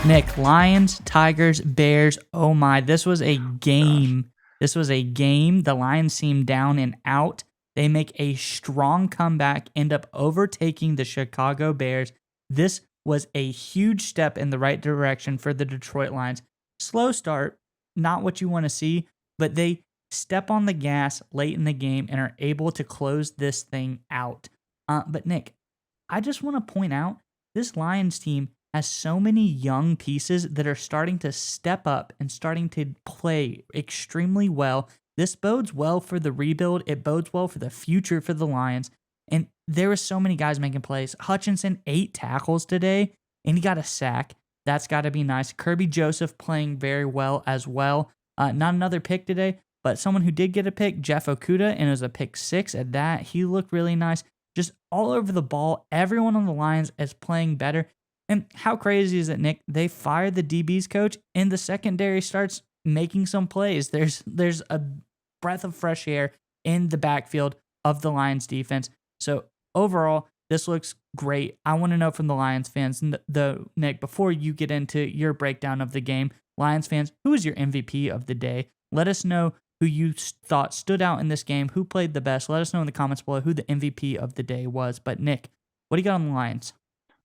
Nick, Lions, Tigers, Bears. Oh my, this was a Gosh. game. This was a game. The Lions seem down and out. They make a strong comeback, end up overtaking the Chicago Bears. This was a huge step in the right direction for the Detroit Lions. Slow start, not what you want to see, but they step on the gas late in the game and are able to close this thing out. But Nick, I just want to point out this Lions team has so many young pieces that are starting to step up and starting to play extremely well. This bodes well for the rebuild. It bodes well for the future for the Lions. And there were so many guys making plays. Hutchinson, 8 tackles today, and he got a sack. That's got to be nice. Kirby Joseph playing very well as well. Not another pick today, but someone who did get a pick, Jeff Okuda, and it was a pick 6 at that. He looked really nice. Just all over the ball. Everyone on the Lions is playing better. And how crazy is it, Nick? They fired the DB's coach, and the secondary starts making some plays. There's a breath of fresh air in the backfield of the Lions defense. So overall, this looks great. I want to know from the Lions fans, Nick, before you get into your breakdown of the game, Lions fans, who is your MVP of the day? Let us know who you thought stood out in this game, who played the best. Let us know in the comments below who the MVP of the day was. But Nick, what do you got on the Lions?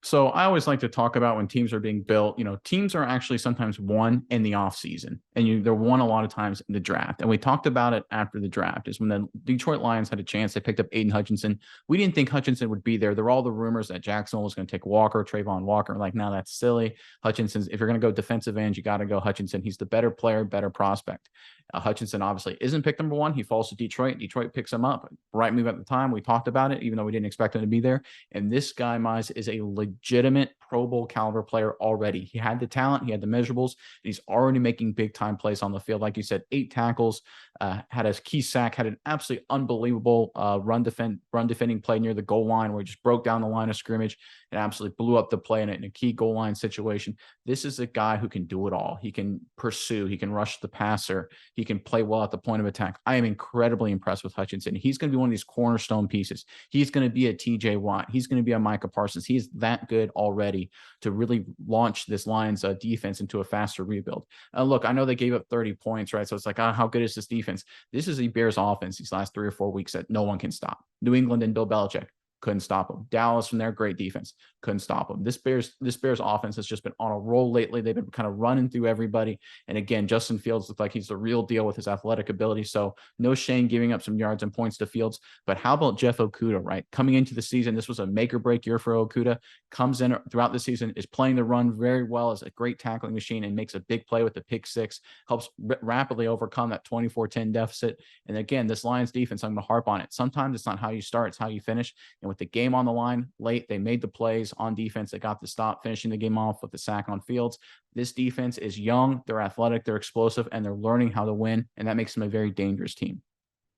So I always like to talk about when teams are being built. Teams are actually sometimes won in the offseason, and they're won a lot of times in the draft. And we talked about it after the draft, is when the Detroit Lions had a chance. They picked up Aiden Hutchinson. We didn't think Hutchinson would be there. There were all the rumors that Jacksonville was going to take Walker, Trayvon Walker. Like, now that's silly. Hutchinson's, if you're going to go defensive end, you got to go Hutchinson. He's the better player, better prospect. Hutchinson obviously isn't pick number one. He falls to Detroit. Detroit picks him up. Right move at the time. We talked about it, even though we didn't expect him to be there. And this guy, Mize, is a legitimate Pro Bowl caliber player already. He had the talent, he had the measurables. He's already making big time plays on the field. Like you said, 8 tackles, had a key sack, had an absolutely unbelievable run defending play near the goal line where he just broke down the line of scrimmage and absolutely blew up the play in a key goal line situation. This is a guy who can do it all. He can pursue, he can rush the passer, he can play well at the point of attack. I am incredibly impressed with Hutchinson. He's going to be one of these cornerstone pieces. He's going to be a TJ Watt. He's going to be a Micah Parsons. He's that good already to really launch this Lions defense into a faster rebuild. Look, I know they gave up 30 points, right? So it's like, how good is this defense? This is a Bears offense these last 3 or 4 weeks that no one can stop. New England and Bill Belichick couldn't stop them. Dallas from their great defense couldn't stop them. This Bears offense has just been on a roll lately. They've been kind of running through everybody. And again, Justin Fields looked like he's the real deal with his athletic ability. So no shame giving up some yards and points to Fields. But how about Jeff Okuda, right? Coming into the season, this was a make or break year for Okuda. Comes in throughout the season, is playing the run very well, as a great tackling machine, and makes a big play with the pick 6, helps rapidly overcome that 24-10 deficit. And again, this Lions defense, I'm going to harp on it. Sometimes it's not how you start, it's how you finish. And with the game on the line late, they made the plays on defense. They got the stop, finishing the game off with the sack on Fields. This defense is young, they're athletic, they're explosive, and they're learning how to win. And that makes them a very dangerous team.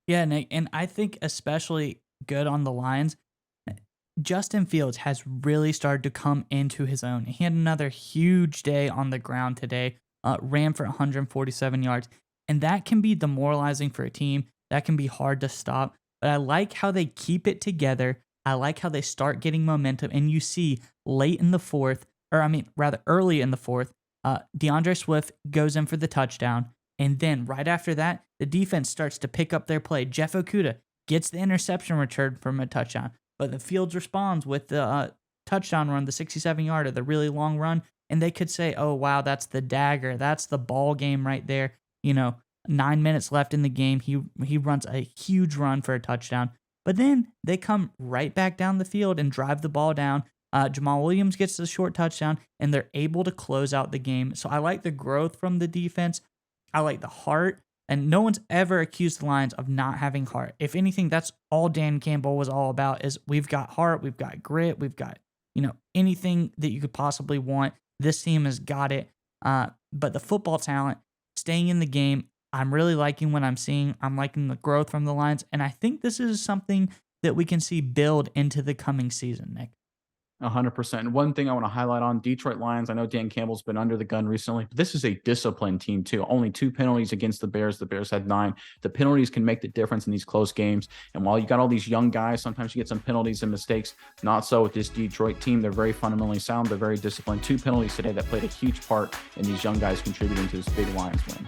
Yeah, Nick, and I think especially good on the Lions. Justin Fields has really started to come into his own. He had another huge day on the ground today, ran for 147 yards, and that can be demoralizing for a team. That can be hard to stop. But I like how they keep it together. I like how they start getting momentum, and you see late in the fourth, or I mean, rather early in the fourth, DeAndre Swift goes in for the touchdown. And then right after that, the defense starts to pick up their play. Jeff Okuda gets the interception return from a touchdown, but the Fields responds with the touchdown run, the 67-yarder, the really long run. And they could say, oh, wow, that's the dagger. That's the ball game right there. 9 minutes left in the game. He runs a huge run for a touchdown. But then they come right back down the field and drive the ball down. Jamal Williams gets the short touchdown, and they're able to close out the game. So I like the growth from the defense. I like the heart. And no one's ever accused the Lions of not having heart. If anything, that's all Dan Campbell was all about, is we've got heart, we've got grit, we've got, anything that you could possibly want. This team has got it. But the football talent, staying in the game, I'm really liking what I'm seeing. I'm liking the growth from the Lions. And I think this is something that we can see build into the coming season, Nick. 100%. One thing I want to highlight on Detroit Lions, I know Dan Campbell's been under the gun recently, but this is a disciplined team too. Only 2 penalties against the Bears. The Bears had 9. The penalties can make the difference in these close games. And while you got all these young guys, sometimes you get some penalties and mistakes. Not so with this Detroit team. They're very fundamentally sound. They're very disciplined. 2 penalties today that played a huge part in these young guys contributing to this big Lions win.